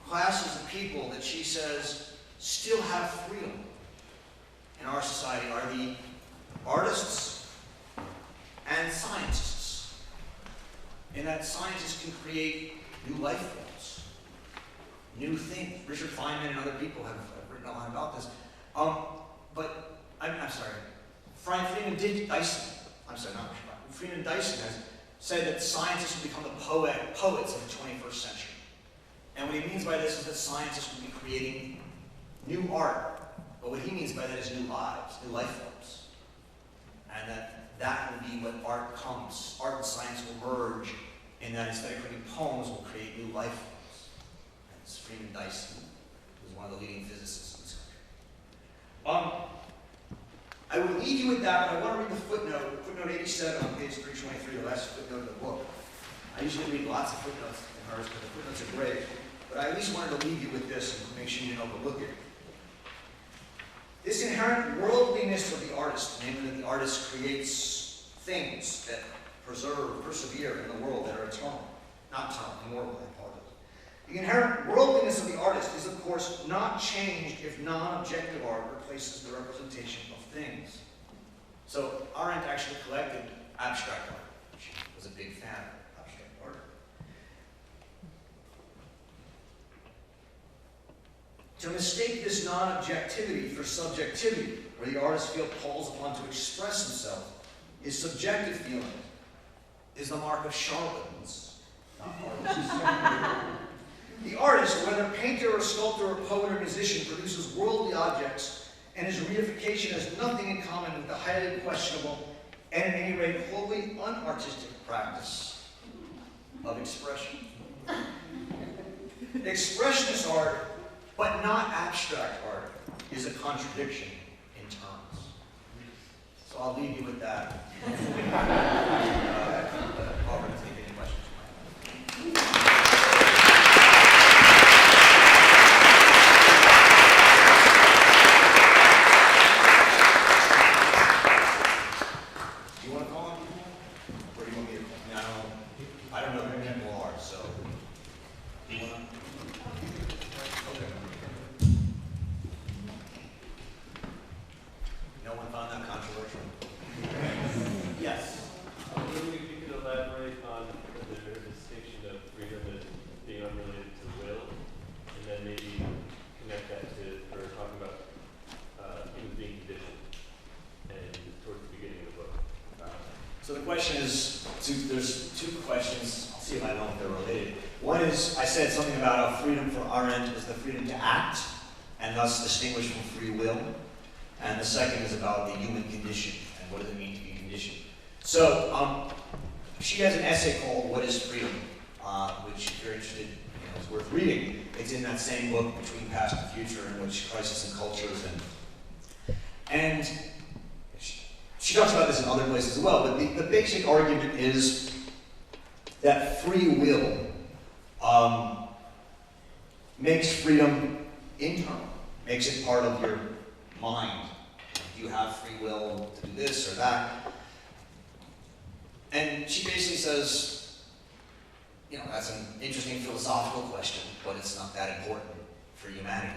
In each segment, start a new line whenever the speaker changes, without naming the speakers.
classes of people that she says still have freedom in our society are the artists and scientists. In that scientists can create new life forms, new things. Richard Feynman and other people have written a lot about this. But I'm sorry, Freeman Dyson, I'm sorry, not Richard Feynman. Freeman Dyson has said that scientists will become the poets of the 21st century. And what he means by this is that scientists will be creating new art. But what he means by that is new lives, new life forms. And that will be what art becomes. Art and science will merge in that instead of creating poems, will create new life forms. That's Freeman Dyson, who's one of the leading physicists in this country. I would leave you with that, but I want to read the footnote 87 on page 323, the last footnote of the book. I usually read lots of footnotes in hers, but the footnotes are great. But I at least wanted to leave you with this and make sure you don't overlook it. This inherent worldliness of the artist, namely that the artist creates things that persevere in the world that are eternal. Not eternal, immortal, I apologize. The inherent worldliness of the artist is, of course, not changed if non-objective art replaces the representation of things. So Arendt actually collected abstract art. She was a big fan of abstract art. To mistake this non-objectivity for subjectivity, where the artist feels called upon to express himself, his subjective feeling is the mark of charlatans, not artists. The artist, whether painter or sculptor or poet or musician, produces worldly objects, and his reification has nothing in common with the highly questionable and at any rate wholly unartistic practice of expression. Expressionist art, but not abstract art, is a contradiction in terms. So I'll leave you with that. Over to take any questions. So the question is, there's two questions. I'll see if I know if they're related. One is, I said something about how freedom for Arendt is the freedom to act, and thus distinguished from free will. And the second is about the human condition, and what does it mean to be conditioned. So, she has an essay called What is Freedom, which if you're interested, is worth reading. It's in that same book, Between Past and Future, in which Crisis and Cultures and she talks about this in other places as well, but the basic argument is that free will makes freedom internal, makes it part of your mind. You have free will to do this or that. And she basically says, that's an interesting philosophical question, but it's not that important for humanity.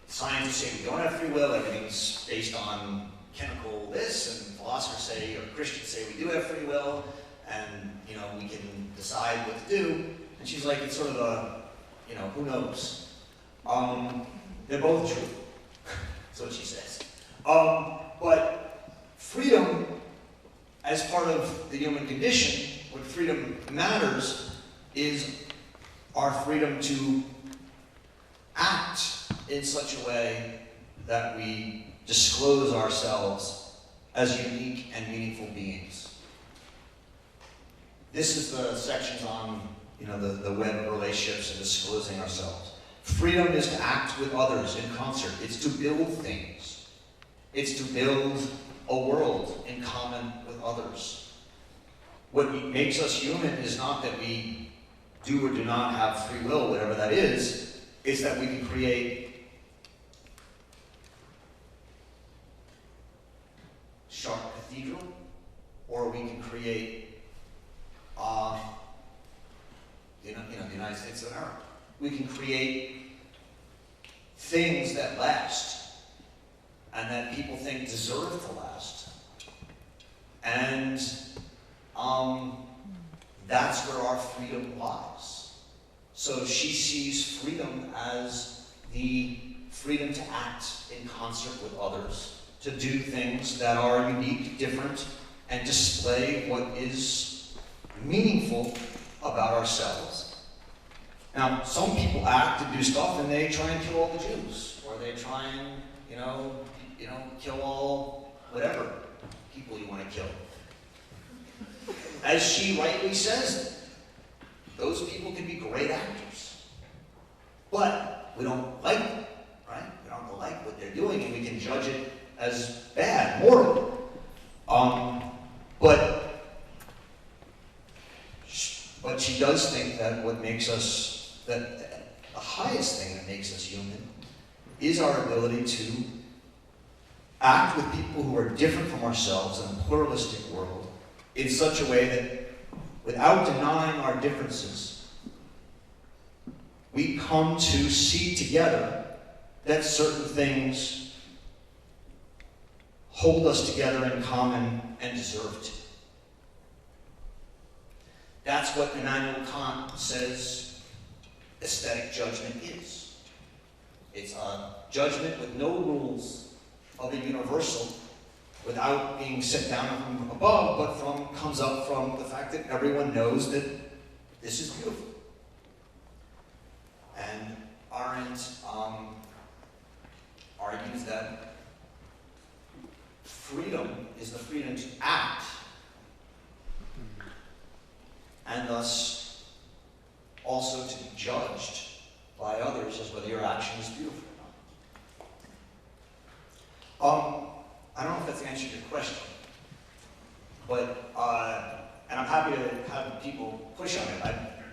Scientists say we don't have free will, everything's based on chemical this, and philosophers say, or Christians say we do have free will, and we can decide what to do. And she's like, it's sort of a, who knows? They're both true. That's what she says. But freedom, as part of the human condition, what freedom matters is our freedom to act in such a way that we disclose ourselves as unique and meaningful beings. This is the sections on the web relationships and disclosing ourselves. Freedom is to act with others in concert. It's to build things. It's to build a world in common with others. What makes us human is not that we do or do not have free will, whatever that is. It's that we can create sharp cathedral, or we can create the United United States of America. We can create things that last and that people think deserve to last. And that's where our freedom lies. So she sees freedom as the freedom to act in concert with others, to do things that are unique, different, and display what is meaningful about ourselves. Now, some people act and do stuff and they try and kill all the Jews, or they try and, kill all whatever people you want to kill. As she rightly says, those people can be great actors. But we don't like them, right? We don't like what they're doing, and we can judge it as bad, morally. But she does think that that the highest thing that makes us human is our ability to act with people who are different from ourselves in a pluralistic world in such a way that, without denying our differences, we come to see together that certain things hold us together in common and deserve to. That's what Immanuel Kant says aesthetic judgment is. It's a judgment with no rules of a universal, without being set down from above, but comes up from the fact that everyone knows that this is beautiful. And Arendt argues that freedom is the freedom to act, and thus also to be judged by others as whether your action is beautiful or not. I don't know if that's answered your question, but, and I'm happy to have people push on it.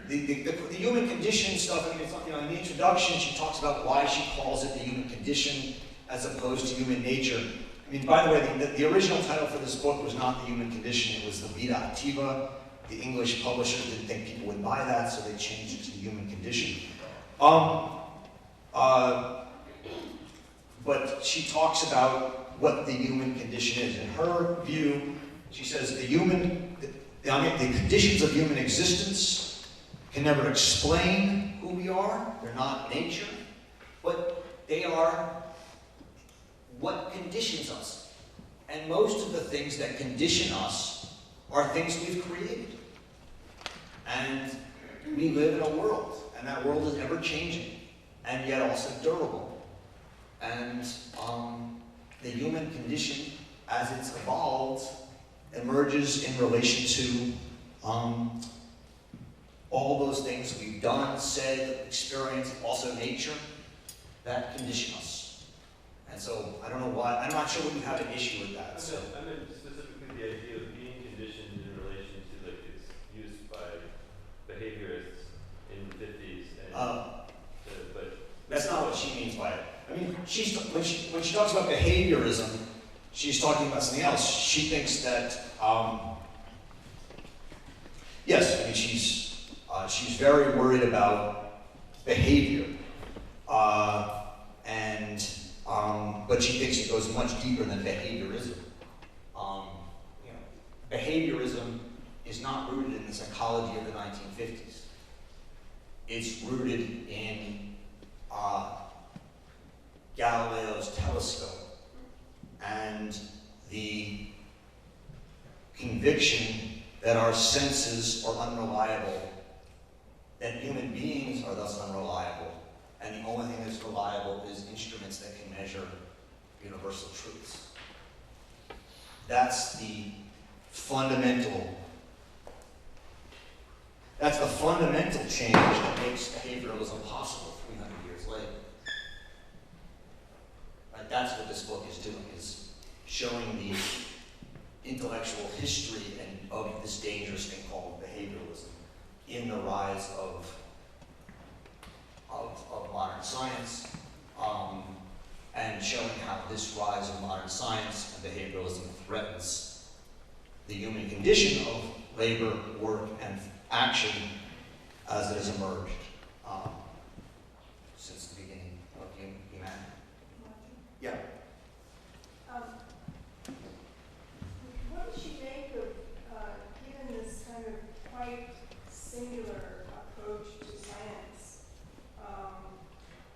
The human condition stuff, I mean, it's, in the introduction, she talks about why she calls it the human condition as opposed to human nature. I mean, by the way, the original title for this book was not the human condition, it was the Vita Activa. The English publisher didn't think people would buy that, so they changed it to the human condition. But she talks about what the human condition is. In her view, she says the conditions of human existence can never explain who we are. They're not nature, but they are what conditions us. And most of the things that condition us are things we've created. And we live in a world, and that world is ever changing, and yet also durable. And the human condition, as it's evolved, emerges in relation to all those things we've done, said, experienced, also nature, that condition us. And so, I don't know why, I'm not sure when you have an issue with that.
I meant specifically the idea of being conditioned in relation to like its use by behaviorists in the 50s. But
that's not what she means by it. I mean, when she talks about behaviorism, she's talking about something else. She thinks that, yes, I mean, she's very worried about behavior, but she thinks it goes much deeper than behaviorism. Behaviorism is not rooted in the psychology of the 1950s. It's rooted in Galileo's telescope and the conviction that our senses are unreliable, that human beings are thus unreliable, and the only thing that's reliable is instruments that can measure universal truths. That's the fundamental change that makes behavioralism possible 300 years later. Right? That's what this book is doing, is showing the intellectual history of this dangerous thing called behavioralism in the rise of modern science, and showing how this rise of modern science and behavioralism threatens the human condition of labor, work, and action as it has emerged since the beginning of humanity. Yeah.
What does she make of, given this kind of quite singular approach to science,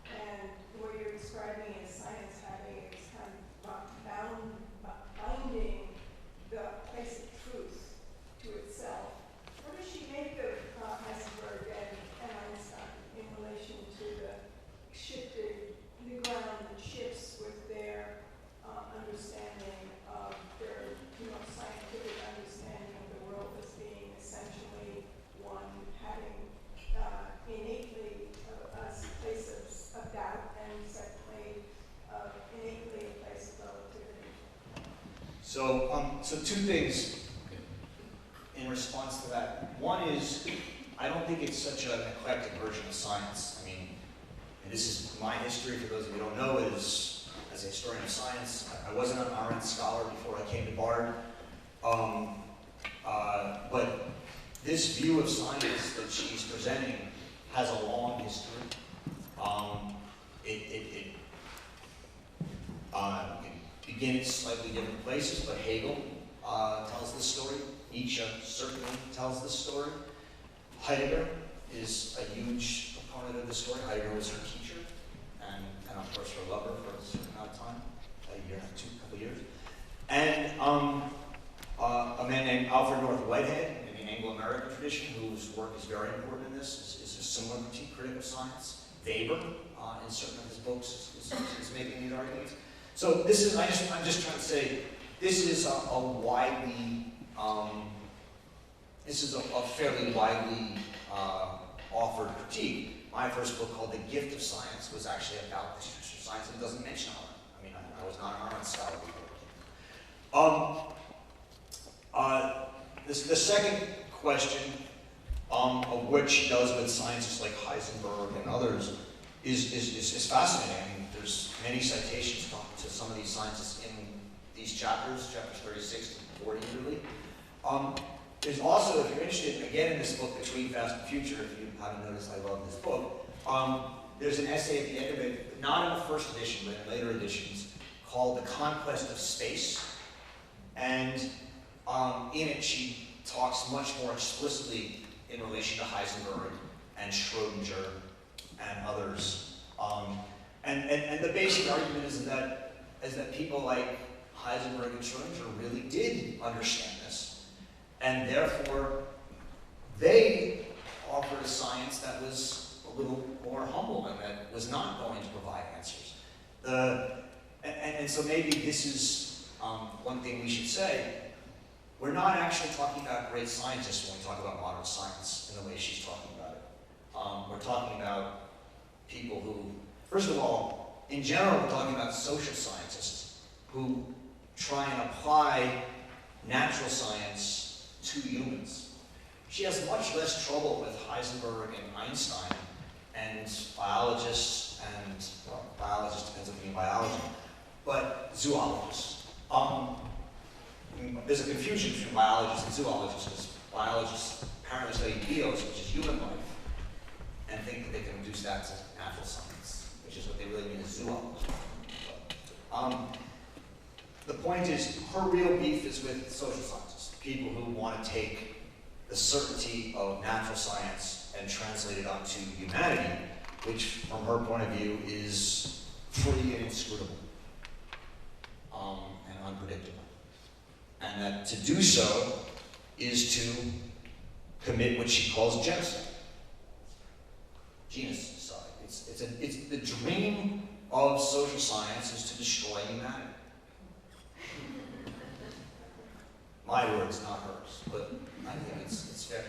and what you're describing as science having its kind of binding the place of truth to itself? What does she make of Heisenberg and Einstein in relation to the ground that shifts with their understanding of their, scientific understanding of the world as being essentially one having innately a place of doubt, and secondly, innately a place of relativity?
So two things in response to that. One is, I don't think it's such an eclectic version of science. I mean, and this is my history, for those of you who don't know, is as a historian of science. I wasn't an Arendt scholar before I came to Bard. But this view of science that she's presenting has a long history. It begins slightly different places, but Hegel tells this story. Nietzsche certainly tells this story. Heidegger is a huge proponent of this story. Heidegger was her teacher, and of course her lover for a certain amount of time, a year, couple years. And a man named Alfred North Whitehead in the Anglo-American tradition, whose work is very important in this, is a similar critic of science. Weber, in certain of his books, is making these arguments. So this is, I'm just trying to say, this is a widely, this is a fairly widely offered critique. My first book, called The Gift of Science, was actually about this tradition of science, and it doesn't mention Arendt. I mean, I was not an Arendt scholar before. The second question, of what she does with scientists like Heisenberg and others, is fascinating. I mean, there's many citations to some of these scientists in these chapters 36 to 40 really. There's also, if you're interested, again in this book, Between Past and Future, if you haven't noticed, I love this book, there's an essay at the end of it, not in the first edition, but in later editions, called The Conquest of Space. And in it, she talks much more explicitly in relation to Heisenberg and Schrodinger and others. And the basic argument is that people like Heisenberg and Schrodinger really did understand this, and therefore they offered a science that was a little more humble and that was not going to provide answers. And so maybe this is one thing we should say. We're not actually talking about great scientists when we talk about modern science in the way she's talking about it. We're talking about people who, first of all, in general, we're talking about social scientists who try and apply natural science to humans. She has much less trouble with Heisenberg and Einstein and biologists and, well, biologists depends on being biology, but zoologists. There's a confusion between biologists and zoologists, because biologists apparently study bios, which is human life, and think that they can reduce that to natural science, which is what they really mean as zoologists. The point is, her real beef is with social scientists, people who want to take the certainty of natural science and translate it onto humanity, which, from her point of view, is free and inscrutable and unpredictable. And that to do so is to commit what she calls genocide. Genocide. It's the dream of social science is to destroy humanity. My words, not hers, but I think it's fair.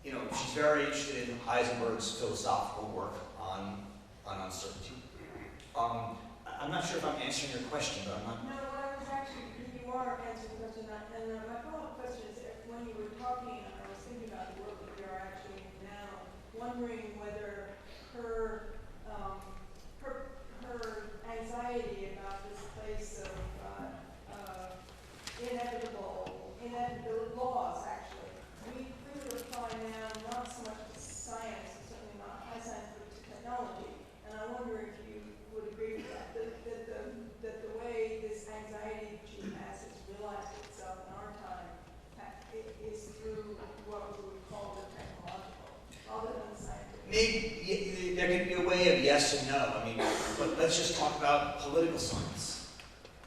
She's very interested in Heisenberg's philosophical work on uncertainty. I'm not sure if I'm answering your question, but I'm not.
No, what I was actually, you are answering the question, and my follow-up question is, when you were talking, I was thinking about the work that you are actually in now, wondering whether her anxiety about this place of inevitable laws, actually. We would apply now
about political science,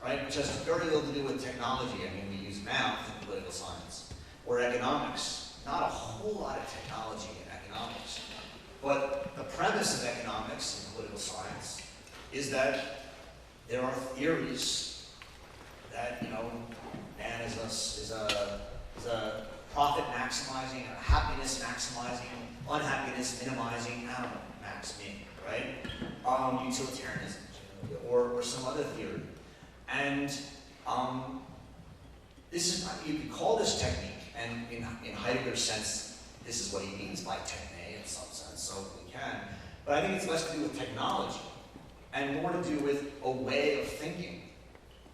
right? Which has very little to do with technology. I mean, we use math in political science. Or economics. Not a whole lot of technology in economics. But the premise of economics and political science is that there are theories that, you know, man is a profit maximizing, a happiness maximizing, unhappiness minimizing animal, right? Utilitarianism, or some other theory. And this is, you could call this technique, and in Heidegger's sense, this is what he means by techne in some sense, so we can. But I think it's less to do with technology, and more to do with a way of thinking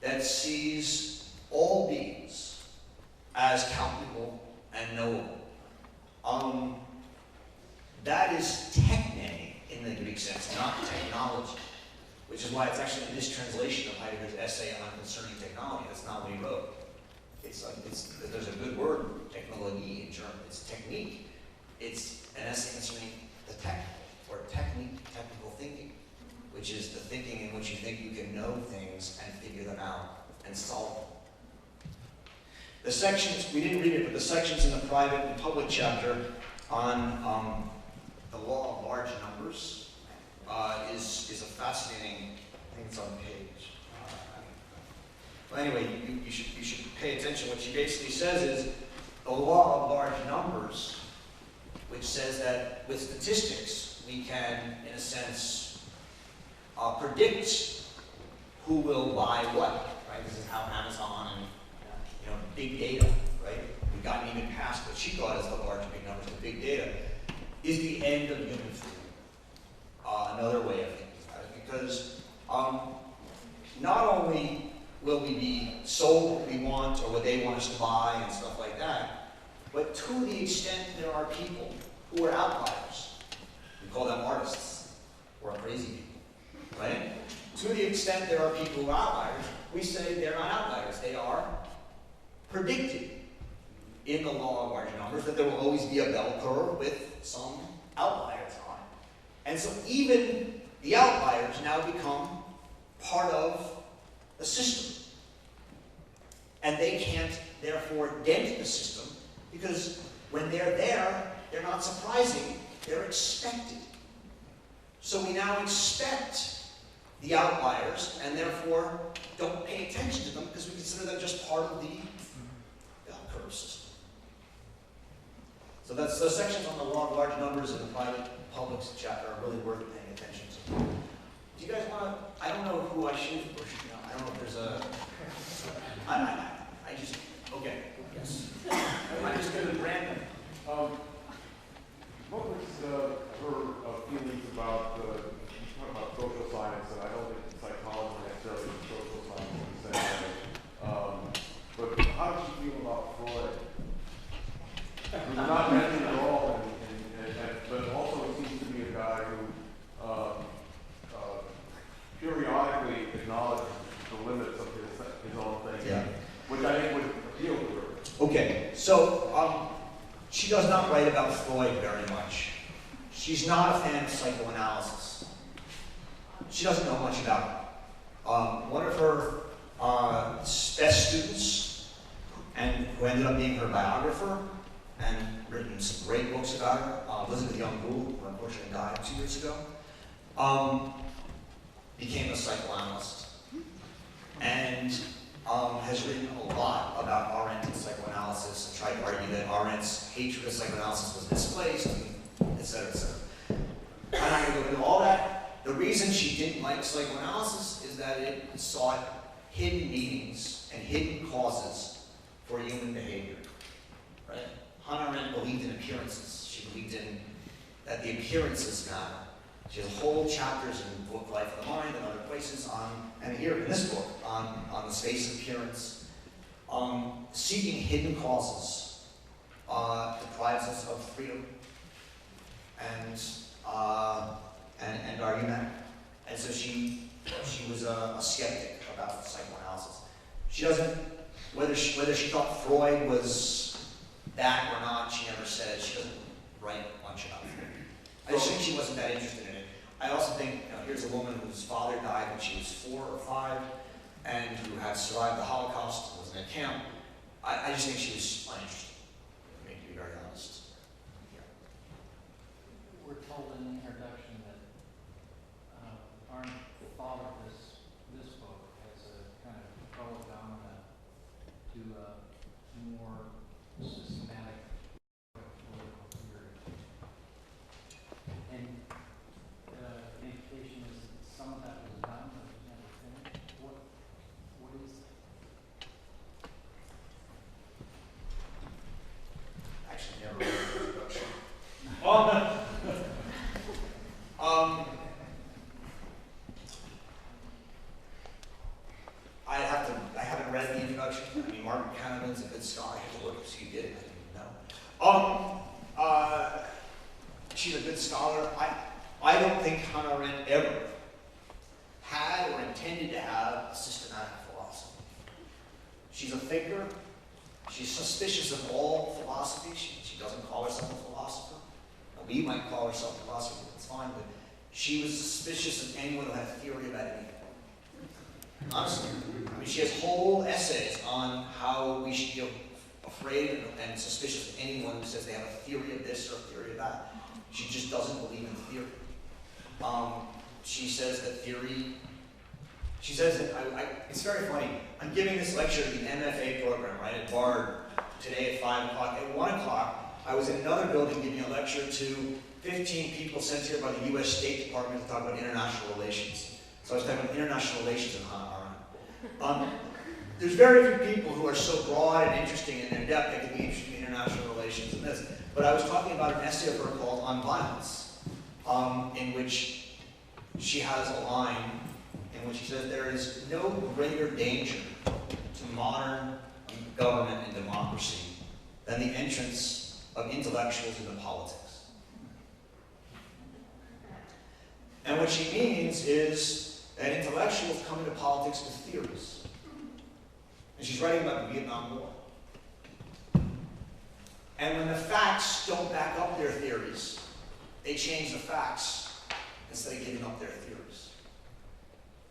that sees all beings as calculable and knowable. That is techne in the Greek sense, not technology, which is why it's actually a mistranslation of Heidegger's essay on concerning technology. That's not what he wrote. There's a good word, technologie in German. It's technique. It's an essay concerning the technical, or technique, technical thinking, which is the thinking in which you think you can know things and figure them out and solve them. The sections, we didn't read it, but the sections in the private and public chapter on the law of large numbers is a fascinating, I think it's on page. Well, anyway, you should pay attention. What she basically says is the law of large numbers, which says that with statistics we can, in a sense, predict who will buy what. Right? This is how Amazon and big data, right? We've gotten even past what she thought as the large big numbers to big data, is the end of human freedom. Another way of thinking about it, because not only will we be sold what we want or what they want us to buy and stuff like that, but to the extent there are people who are outliers, we call them artists or crazy people, right? To the extent there are people who are outliers, we say they're not outliers, they are predicted in the law of large numbers that there will always be a bell curve with some outliers on it. And so even the outliers now become part of the system. And they can't, therefore, dent the system, because when they're there, they're not surprising, they're expected. So we now expect the outliers, and therefore don't pay attention to them, because we consider them just part of the bell curve system. So that's those sections on the law of large numbers in the private public chapter are really worth paying attention to. Do you guys want to, I don't know who I should, or should, I don't know if there's a, I just, okay, yes. I'm just going to random.
What was her feelings about you talk about social science, and I don't think psychology necessarily is social science in the same way. But how did she feel about Freud? It was not mentioned at all, but also it seems to be a guy who periodically acknowledged the limits of his own thinking,
Yeah.
which I think would appeal to her.
Okay, so she does not write about Freud very much. She's not a fan of psychoanalysis. She doesn't know much about it. One of her best students, and who ended up being her biographer, and written some great books about her, Elizabeth Young Gould, who unfortunately died 2 years ago, became a psychoanalyst. And has written a lot about Arendt and psychoanalysis, and tried to argue that Arendt's hatred of psychoanalysis was misplaced, et cetera, et cetera. I'm not going to go into all that. The reason she didn't like psychoanalysis is that it sought hidden meanings and hidden causes for human behavior. Right? Hannah Arendt believed in appearances. She believed in that the appearances matter. She has whole chapters in the book Life of the Mind and other places and here in this book, on the space of appearance. Seeking hidden causes deprives us of freedom and our humanity. And so she was a skeptic about psychoanalysis. She doesn't, whether she thought Freud was that or not, she never said. She doesn't write much about Freud. I just think she wasn't that interested in it. I also think, here's a woman whose father died when she was 4 or 5, and who had survived the Holocaust and was in a camp. I just think she was uninterested, to be very honest. Yeah.
We're told in the introduction that Arendt thought of this book as a kind of prolegomena to a more systematic political theory. And the implication is that some of that was done, but was never finished. What is that?
Actually, never read the introduction. I haven't read the introduction. I mean, Martin Kahneman's a good scholar. I have to look if she did. I didn't know. She's a good scholar. I don't think Hannah Arendt ever had or intended to have a systematic philosophy. She's a thinker. She's suspicious of all philosophy. She doesn't call herself a philosopher. Now, we might call ourselves a philosopher, that's fine, but she was suspicious of anyone who had a theory about anything. Honestly. I mean, she has whole essays on how we should be afraid and suspicious of anyone who says they have a theory of this or a theory of that. She just doesn't believe in theory. She says that theory, she says that, it's very funny. I'm giving this lecture to the MFA program, right, at Bard today at 5 o'clock. At 1 o'clock, I was in another building giving a lecture to 15 people sent here by the US State Department to talk about international relations. So I was talking about international relations in Hannah Arendt. There's very few people who are so broad and interesting and in depth that can be interested in international relations and this. But I was talking about an essay of her called On Violence, in which she has a line in which she says there is no greater danger to modern government and democracy than the entrance of intellectuals into politics. And what she means is that intellectuals come into politics with theories. And she's writing about the Vietnam War. And when the facts don't back up their theories, they change the facts instead of giving up their theories.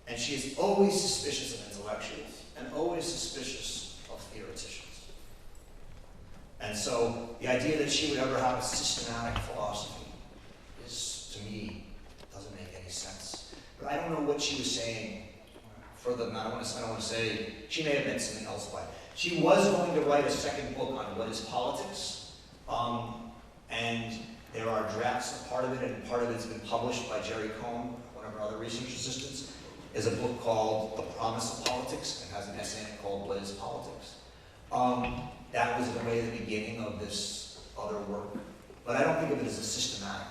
And she is always suspicious of intellectuals and always suspicious of theoreticians. And so the idea that she would ever have a systematic philosophy is, to me, doesn't make any sense. But I don't know what she was saying further than that. I don't want to say, she may have meant something else by it. She was going to write a second book on what is politics. And there are drafts of part of it, and part of it's been published by Jerry Cohn, one of our other research assistants. Is a book called The Promise of Politics, and has an essay in it called What is Politics? That was in a way the beginning of this other work, but I don't think of it as a systematic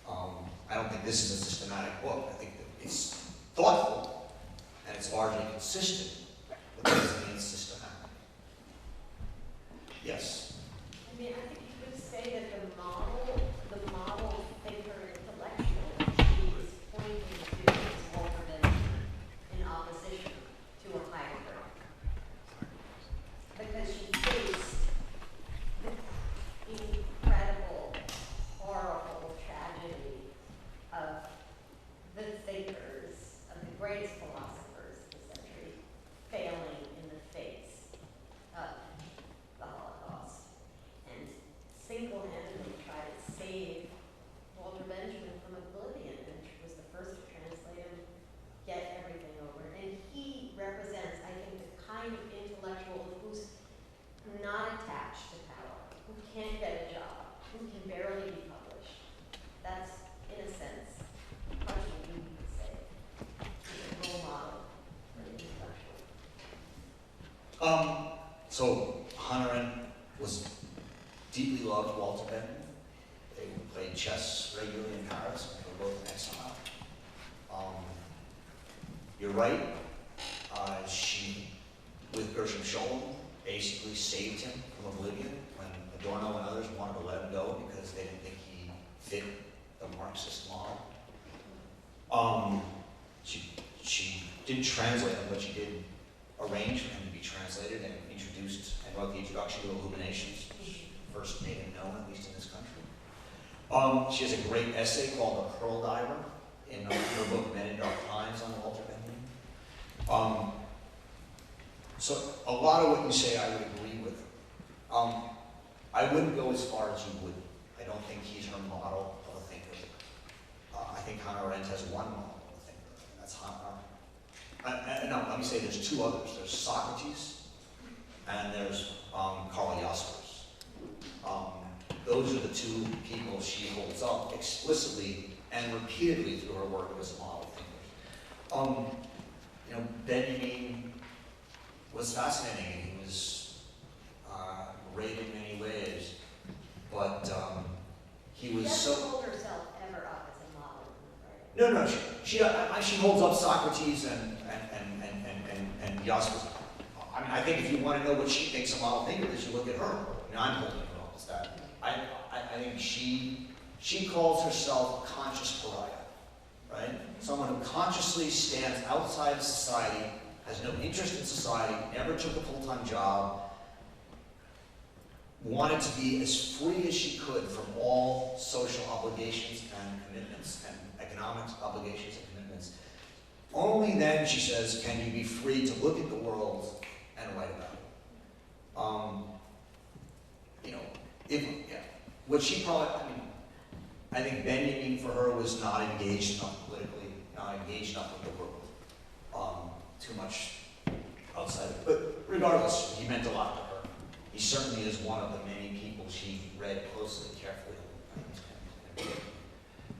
work. I don't think this is a systematic book. I think that it's thoughtful, and it's largely consistent, but it doesn't mean it's systematic. Yes?
I mean, I think you could say that the model thinker intellectual she was pointing to is Walter in opposition to a higher ground. Because she faced the incredible, horrible tragedy of the thinkers, of the greatest philosophers of the century, failing in the face of the Holocaust. And single-handedly tried to save Walter Benjamin from oblivion, and she was the first to translate him, get everything over. And he represents, I think, the kind of intellectual who's not attached to power, who can't get a job, who can barely be published. That's, in a sense, partially what you could say. He's a role model for the intellectual.
So Hannah Arendt was deeply loved Walter Benjamin. They played chess regularly in Paris, and they were both in exile. You're right. She, with Gershom Scholem, basically saved him from oblivion when Adorno and others wanted to let him go because they didn't think he fit the Marxist model. She didn't translate him, but she did arrange for him to be translated and introduced and wrote the introduction to Illuminations, which first made him known, at least in this country. She has a great essay called The Pearl Diver in her book Men in Dark Times on Walter Benjamin. So a lot of what you say I would agree with. I wouldn't go as far as you would. I don't think he's her model of a thinker. I think Hannah Arendt has one model of a thinker, and that's Hannah. No, let me say there's two others. There's Socrates, and there's Karl Jaspers. Those are the two people she holds up explicitly and repeatedly through her work as model thinkers. Benjamin was fascinating, and he was great in many ways, but he was
She
so.
doesn't hold herself ever up as a model, right?
No, she holds up Socrates and Jaspers. I mean, I think if you want to know what she thinks a model thinker is, you look at her. I'm holding her up as that. I think she calls herself a conscious pariah, right? Someone who consciously stands outside of society, has no interest in society, never took a full-time job, wanted to be as free as she could from all social obligations and commitments and economic obligations and commitments. Only then, she says, can you be free to look at the world and write about it. What she probably, I think Benjamin for her was not engaged enough politically, not engaged enough with the world, too much outside of it. But regardless, he meant a lot to her. He certainly is one of the many people she read closely, carefully.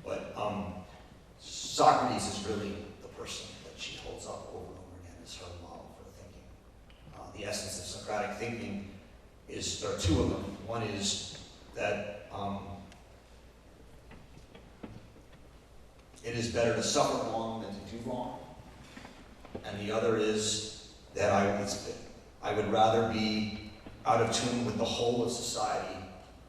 But Socrates is really the person that she holds up over and over again as her model for thinking. The essence of Socratic thinking is, there are two of them. One is that it is better to suffer wrong than to do wrong. And the other is that I would rather be out of tune with the whole of society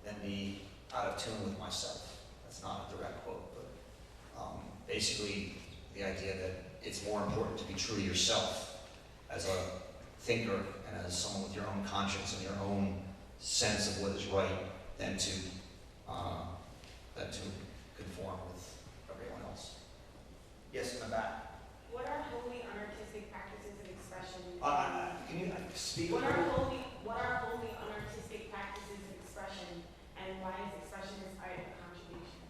than be out of tune with myself. That's not a direct quote, but basically the idea that it's more important to be true to yourself as a thinker and as someone with your own conscience and your own sense of what is right than to conform with everyone else. Yes, in the back.
What are wholly unartistic practices of expression?
Can you speak?
What are wholly unartistic practices of expression, and why is expressionist art a contribution?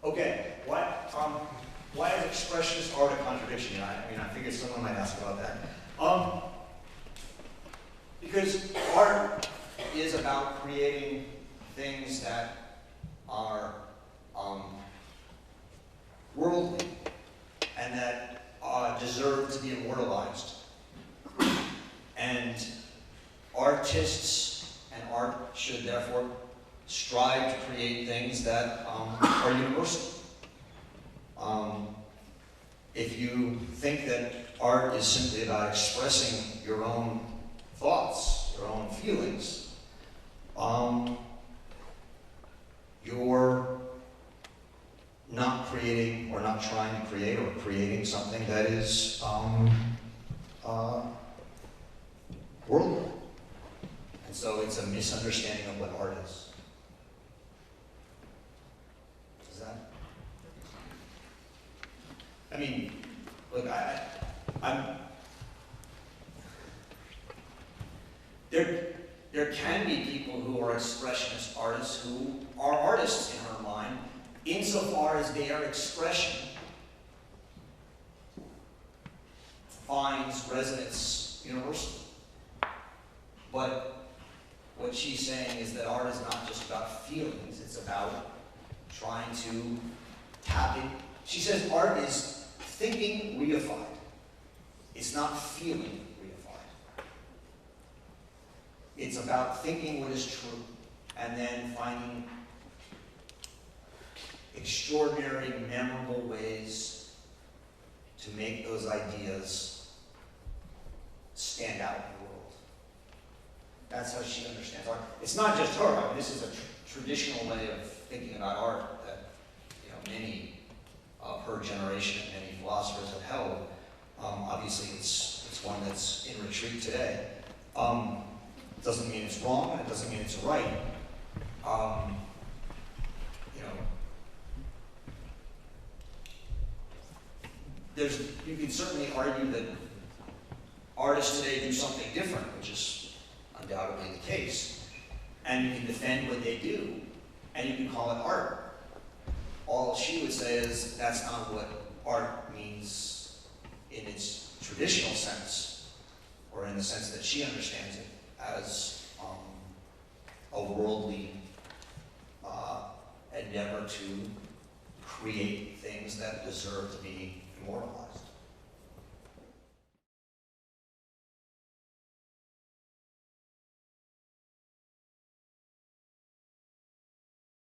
Okay, why is expressionist art a contradiction? I figured someone might ask about that. Because art is about creating things that are worldly and that deserve to be immortalized. And artists and art should therefore strive to create things that are universal. If you think that art is simply about expressing your own thoughts, your own feelings, you're not creating or not trying to create or creating something that is worldly. And so it's a misunderstanding of what art is. Is that? Look, there can be people who are expressionist artists who are artists in her mind, insofar as their expression finds resonance universally. But what she's saying is that art is not just about feelings, it's about trying to tap in. She says art is thinking reified. It's not feeling reified. It's about thinking what is true and then finding extraordinary, memorable ways to make those ideas stand out in the world. That's how she understands art. It's not just her. This is a traditional way of thinking about art that many of her generation and many philosophers have held. Obviously, it's one that's in retreat today. It doesn't mean it's wrong, and it doesn't mean it's right. you can certainly argue that artists today do something different, which is undoubtedly the case. And you can defend what they do, and you can call it art. All she would say is that's not what art means in its traditional sense, or in the sense that she understands it as a worldly endeavor to create things that deserve to be immortalized.